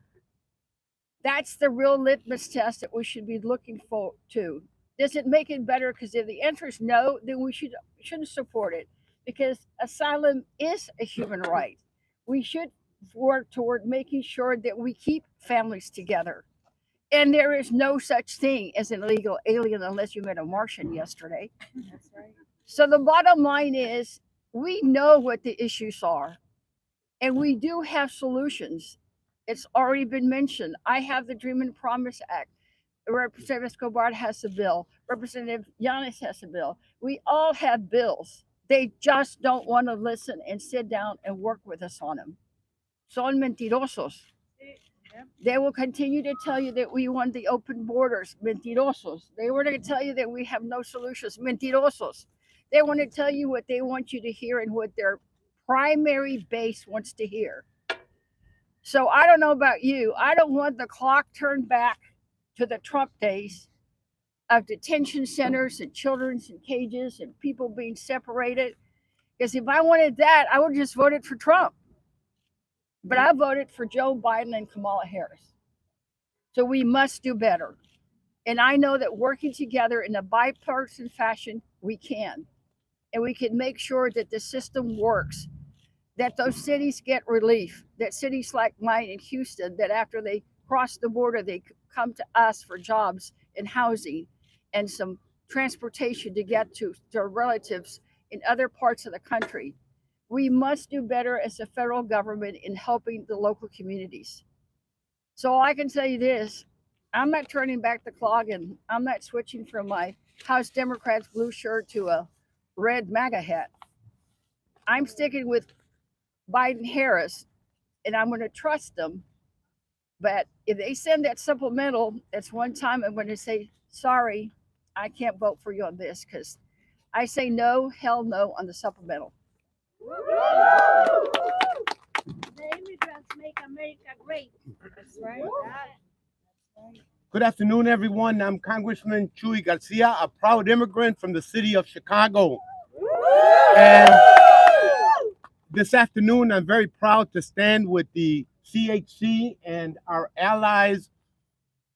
That's the real litmus test that we should be looking to. Does it make it better? Because if the answer is no, then we shouldn't support it, because asylum is a human right. We should work toward making sure that we keep families together. And there is no such thing as an illegal alien unless you met a Martian yesterday. That's right. So the bottom line is, we know what the issues are, and we do have solutions. It's already been mentioned. I have the Dream and Promise Act. Representative Escobar has a bill. Representative Yanis has a bill. We all have bills. They just don't want to listen and sit down and work with us on them. Son mentirosos. They will continue to tell you that we want the open borders. Mentirosos. They were going to tell you that we have no solutions. Mentirosos. They want to tell you what they want you to hear and what their primary base wants to hear. So I don't know about you. I don't want the clock turned back to the Trump days of detention centers and children's in cages and people being separated. Because if I wanted that, I would have just voted for Trump. But I voted for Joe Biden and Kamala Harris. So we must do better. And I know that working together in a bipartisan fashion, we can. And we can make sure that the system works, that those cities get relief, that cities like mine in Houston, that after they cross the border, they come to us for jobs and housing and some transportation to get to their relatives in other parts of the country. We must do better as a federal government in helping the local communities. So I can tell you this, I'm not turning back the clock and I'm not switching from my House Democrats blue shirt to a red MAGA hat. I'm sticking with Biden Harris and I'm going to trust them. But if they send that supplemental, that's one time I'm going to say, sorry, I can't vote for you on this because I say no, hell no on the supplemental. The immigrants make America great. That's right. Good afternoon, everyone. I'm Congressman Chuy Garcia, a proud immigrant from the city of Chicago. And this afternoon, I'm very proud to stand with the CHC and our allies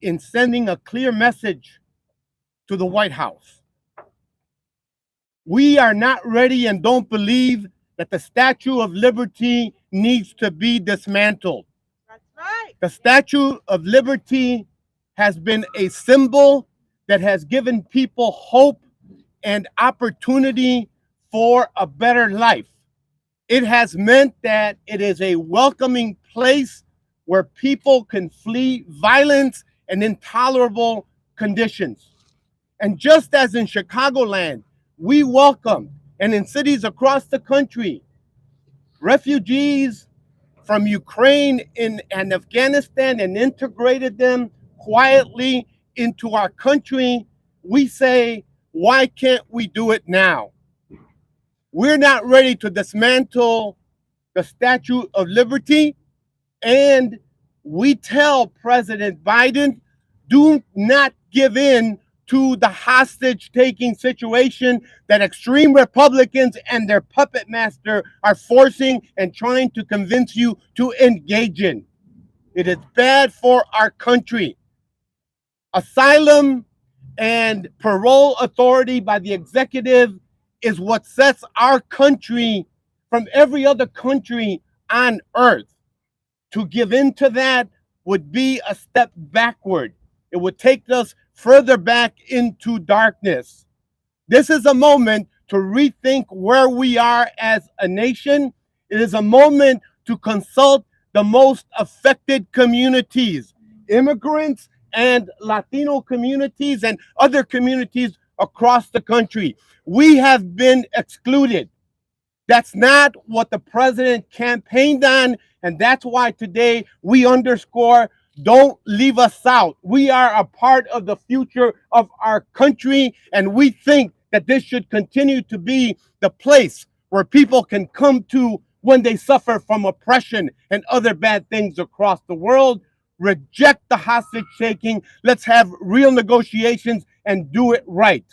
in sending a clear message to the White House. We are not ready and don't believe that the Statue of Liberty needs to be dismantled. That's right. The Statue of Liberty has been a symbol that has given people hope and opportunity for a better life. It has meant that it is a welcoming place where people can flee violence and intolerable conditions. And just as in Chicagoland, we welcome, and in cities across the country, refugees from Ukraine and Afghanistan and integrated them quietly into our country, we say, why can't we do it now? We're not ready to dismantle the Statue of Liberty, and we tell President Biden, do not give in to the hostage-taking situation that extreme Republicans and their puppet master are forcing and trying to convince you to engage in. It is bad for our country. Asylum and parole authority by the executive is what sets our country from every other country on earth. To give in to that would be a step backward. It would take us further back into darkness. This is a moment to rethink where we are as a nation. It is a moment to consult the most affected communities, immigrants and Latino communities and other communities across the country. We have been excluded. That's not what the president campaigned on, and that's why today we underscore, don't leave us out. We are a part of the future of our country, and we think that this should continue to be the place where people can come to when they suffer from oppression and other bad things across the world. Reject the hostage taking. Let's have real negotiations and do it right.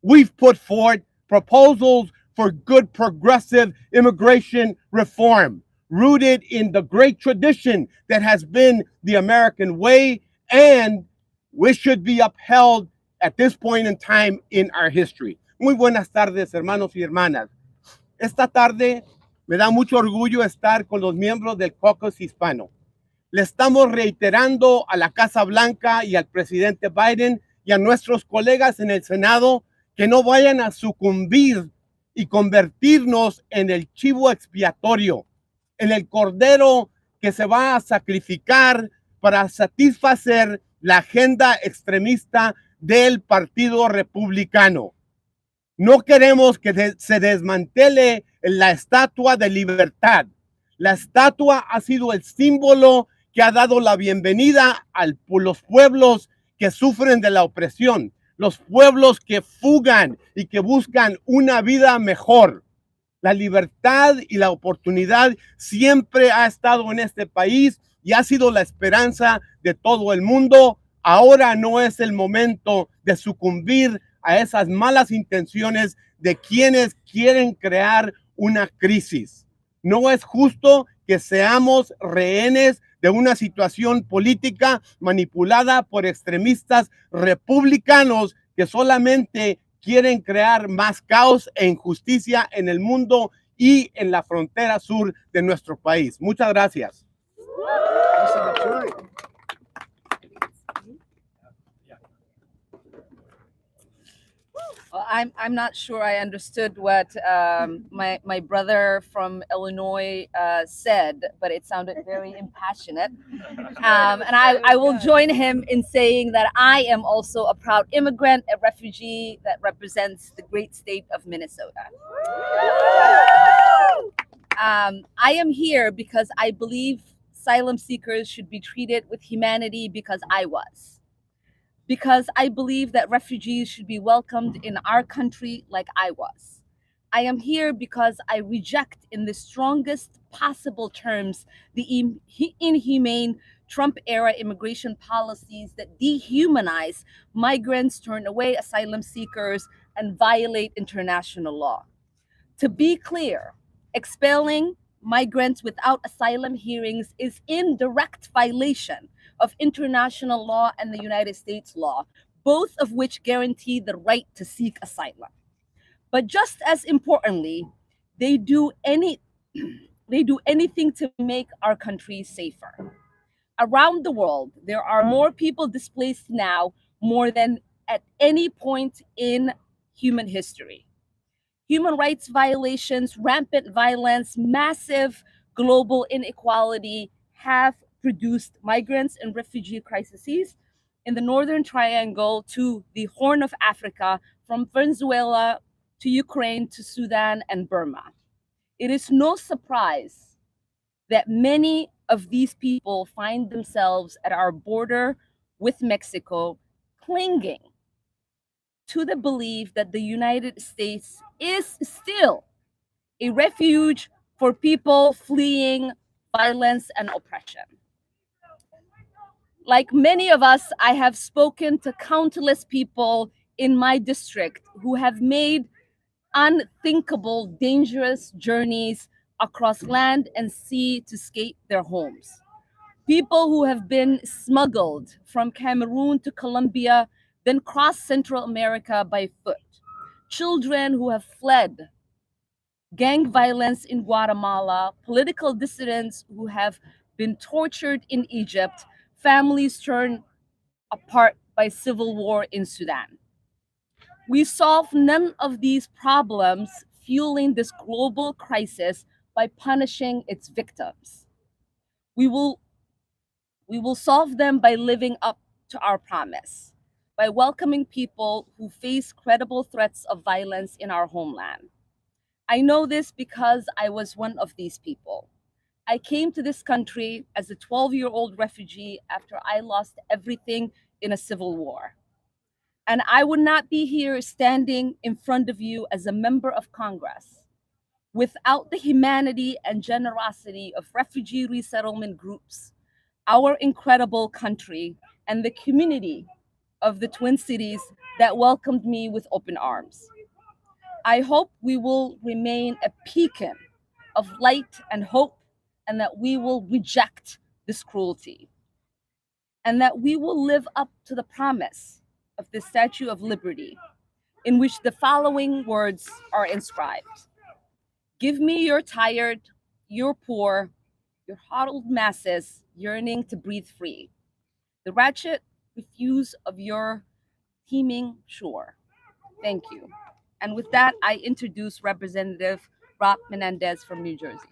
We've put forward proposals for good progressive immigration reform, rooted in the great tradition that has been the American way, and which should be upheld at this point in time in our history. Muy buenas tardes, hermanos y hermanas. Esta tarde me da mucho orgullo estar con los miembros del caucus hispano. Le estamos reiterando a la Casa Blanca y al presidente Biden y a nuestros colegas en el Senado que no vayan a sucumbir y convertirnos en el chivo expiatorio, en el cordero que se va a sacrificar para satisfacer la agenda extremista del Partido Republicano. No queremos que se desmantele la estatua de libertad. La estatua ha sido el símbolo que ha dado la bienvenida a los pueblos que sufren de la opresión. los pueblos que fugan y que buscan una vida mejor. La libertad y la oportunidad siempre ha estado en este país y ha sido la esperanza de todo el mundo. Ahora no es el momento de sucumbir a esas malas intenciones de quienes quieren crear una crisis. No es justo que seamos rehenes de una situación política manipulada por extremistas republicanos que solamente quieren crear más caos e injusticia en el mundo y en la frontera sur de nuestro país. Muchas gracias. Well, I'm not sure I understood what my brother from Illinois said, but it sounded very impassionate. And I will join him in saying that I am also a proud immigrant, a refugee that represents the great state of Minnesota. I am here because I believe asylum seekers should be treated with humanity because I was. Because I believe that refugees should be welcomed in our country like I was. I am here because I reject in the strongest possible terms the inhumane Trump-era immigration policies that dehumanize migrants, turn away asylum seekers, and violate international law. To be clear, expelling migrants without asylum hearings is in direct violation of international law and the United States law, both of which guarantee the right to seek asylum. But just as importantly, they do anything to make our country safer. Around the world, there are more people displaced now more than at any point in human history. Human rights violations, rampant violence, massive global inequality have produced migrants and refugee crises in the Northern Triangle to the Horn of Africa, from Venezuela to Ukraine to Sudan and Burma. It is no surprise that many of these people find themselves at our border with Mexico, clinging to the belief that the United States is still a refuge for people fleeing violence and oppression. Like many of us, I have spoken to countless people in my district who have made unthinkable, dangerous journeys across land and sea to escape their homes. People who have been smuggled from Cameroon to Colombia, then cross Central America by foot. Children who have fled gang violence in Guatemala, political dissidents who have been tortured in Egypt, families torn apart by civil war in Sudan. We solve none of these problems fueling this global crisis by punishing its victims. We will solve them by living up to our promise, by welcoming people who face credible threats of violence in our homeland. I know this because I was one of these people. I came to this country as a 12-year-old refugee after I lost everything in a civil war. And I would not be here standing in front of you as a member of Congress without the humanity and generosity of refugee resettlement groups, our incredible country, and the community of the Twin Cities that welcomed me with open arms. I hope we will remain a beacon of light and hope, and that we will reject this cruelty, and that we will live up to the promise of the Statue of Liberty, in which the following words are inscribed. Give me your tired, your poor, your huddled masses yearning to breathe free, the wretched refuse of your teeming shore. Thank you. And with that, I introduce Representative Rob Menendez from New Jersey.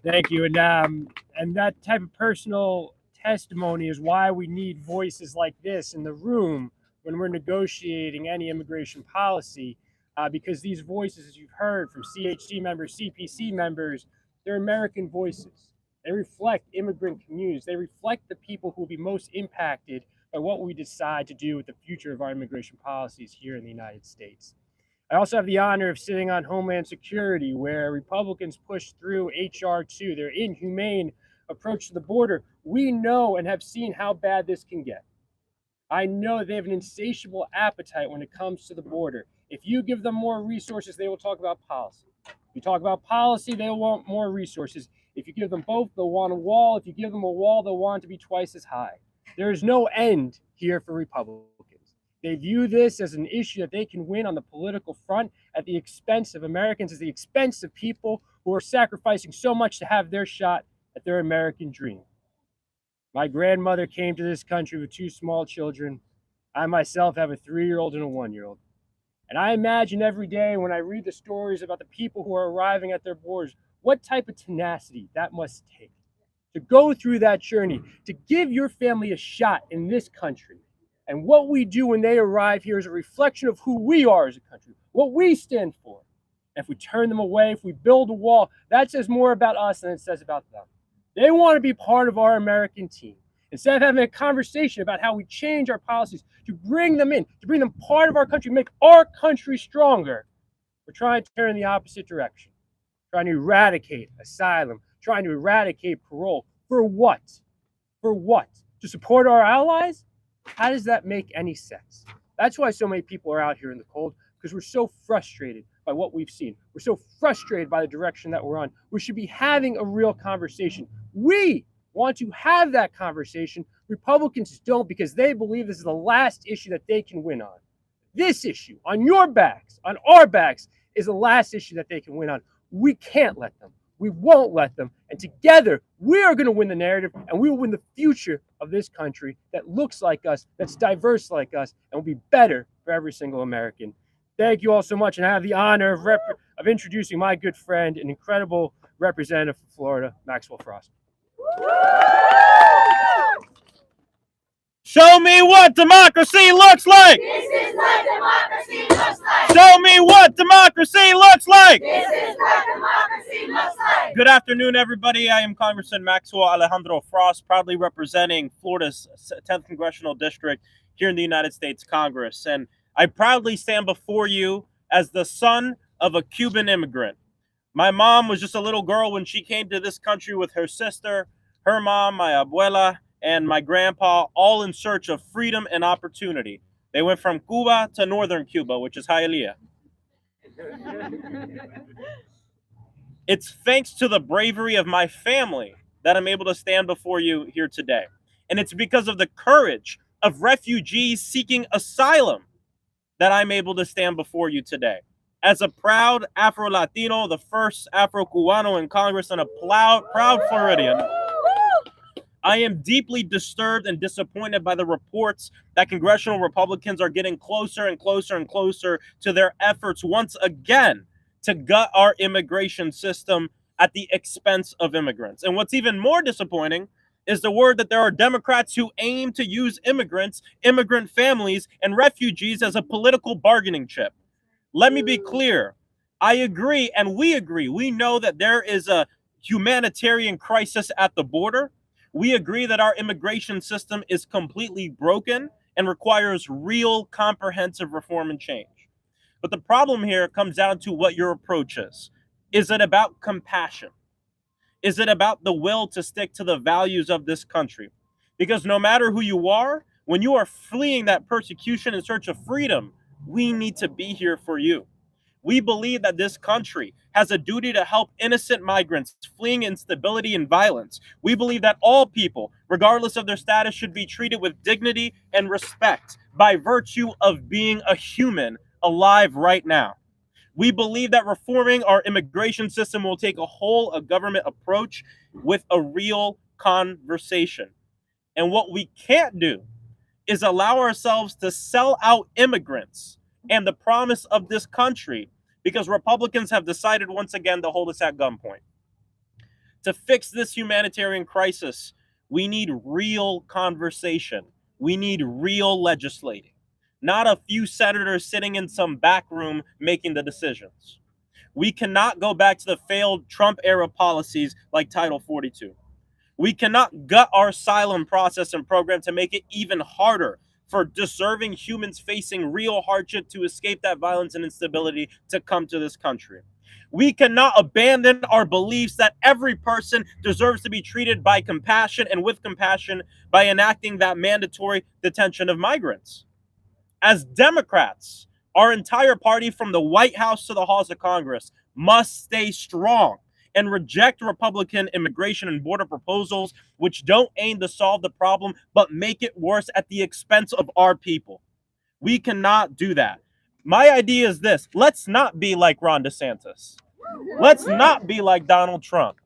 Thank you. And that type of personal testimony is why we need voices like this in the room when we're negotiating any immigration policy, because these voices, as you've heard from CHC members, CPC members, they're American voices. They reflect immigrant communities. They reflect the people who will be most impacted by what we decide to do with the future of our immigration policies here in the United States. I also have the honor of sitting on Homeland Security, where Republicans pushed through H.R. 2, their inhumane approach to the border. We know and have seen how bad this can get. I know they have an insatiable appetite when it comes to the border. If you give them more resources, they will talk about policy. If you talk about policy, they will want more resources. If you give them both, they'll want a wall. If you give them a wall, they'll want it to be twice as high. There is no end here for Republicans. They view this as an issue that they can win on the political front at the expense of Americans, at the expense of people who are sacrificing so much to have their shot at their American dream. My grandmother came to this country with 2 small children. I myself have a 3-year-old and a 1-year-old. And I imagine every day when I read the stories about the people who are arriving at their borders, what type of tenacity that must take to go through that journey, to give your family a shot in this country. And what we do when they arrive here is a reflection of who we are as a country, what we stand for. And if we turn them away, if we build a wall, that says more about us than it says about them. They want to be part of our American team. Instead of having a conversation about how we change our policies to bring them in, to bring them part of our country, make our country stronger, we're trying to turn in the opposite direction, trying to eradicate asylum, trying to eradicate parole. For what? For what? To support our allies? How does that make any sense? That's why so many people are out here in the cold, because we're so frustrated by what we've seen. We're so frustrated by the direction that we're on. We should be having a real conversation. We want to have that conversation. Republicans don't, because they believe this is the last issue that they can win on. This issue, on your backs, on our backs, is the last issue that they can win on. We can't let them. We won't let them. And together, we are going to win the narrative, and we will win the future of this country that looks like us, that's diverse like us, and will be better for every single American. Thank you all so much, and I have the honor of introducing my good friend, an incredible representative from Florida, Maxwell Frost. Show me what democracy looks like. This is what democracy looks like. Show me what democracy looks like. This is what democracy looks like. Good afternoon, everybody. I am Congressman Maxwell Alejandro Frost, proudly representing Florida's 10th Congressional District here in the United States Congress. And I proudly stand before you as the son of a Cuban immigrant. My mom was just a little girl when she came to this country with her sister, her mom, my abuela, and my grandpa, all in search of freedom and opportunity. They went from Cuba to northern Cuba, which is Hialeah. It's thanks to the bravery of my family that I'm able to stand before you here today. And it's because of the courage of refugees seeking asylum that I'm able to stand before you today. As a proud Afro-Latino, the first Afro-Cubano in Congress, and a proud Floridian, I am deeply disturbed and disappointed by the reports that congressional Republicans are getting closer and closer and closer to their efforts once again to gut our immigration system at the expense of immigrants. And what's even more disappointing is the word that there are Democrats who aim to use immigrants, immigrant families, and refugees as a political bargaining chip. Let me be clear. I agree, and we agree. We know that there is a humanitarian crisis at the border. We agree that our immigration system is completely broken and requires real comprehensive reform and change. But the problem here comes down to what your approach is. Is it about compassion? Is it about the will to stick to the values of this country? Because no matter who you are, when you are fleeing that persecution in search of freedom, we need to be here for you. We believe that this country has a duty to help innocent migrants fleeing instability and violence. We believe that all people, regardless of their status, should be treated with dignity and respect by virtue of being a human alive right now. We believe that reforming our immigration system will take a whole of government approach with a real conversation. And what we can't do is allow ourselves to sell out immigrants and the promise of this country, because Republicans have decided once again to hold us at gunpoint. To fix this humanitarian crisis, we need real conversation. We need real legislating, not a few senators sitting in some back room making the decisions. We cannot go back to the failed Trump-era policies like Title 42. We cannot gut our asylum process and program to make it even harder for deserving humans facing real hardship to escape that violence and instability to come to this country. We cannot abandon our beliefs that every person deserves to be treated by compassion and with compassion by enacting that mandatory detention of migrants. As Democrats, our entire party from the White House to the halls of Congress must stay strong and reject Republican immigration and border proposals which don't aim to solve the problem but make it worse at the expense of our people. We cannot do that. My idea is this: let's not be like Ron DeSantis. Let's not be like Donald Trump.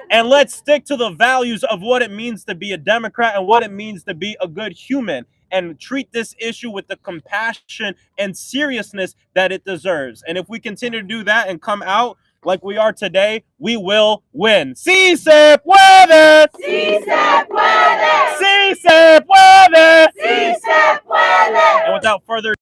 And let's stick to the values of what it means to be a Democrat and what it means to be a good human, and treat this issue with the compassion and seriousness that it deserves. And if we continue to do that and come out like we are today, we will win. ¡Sí se puede! ¡Sí se puede! ¡Sí se puede! ¡Sí se puede! And without further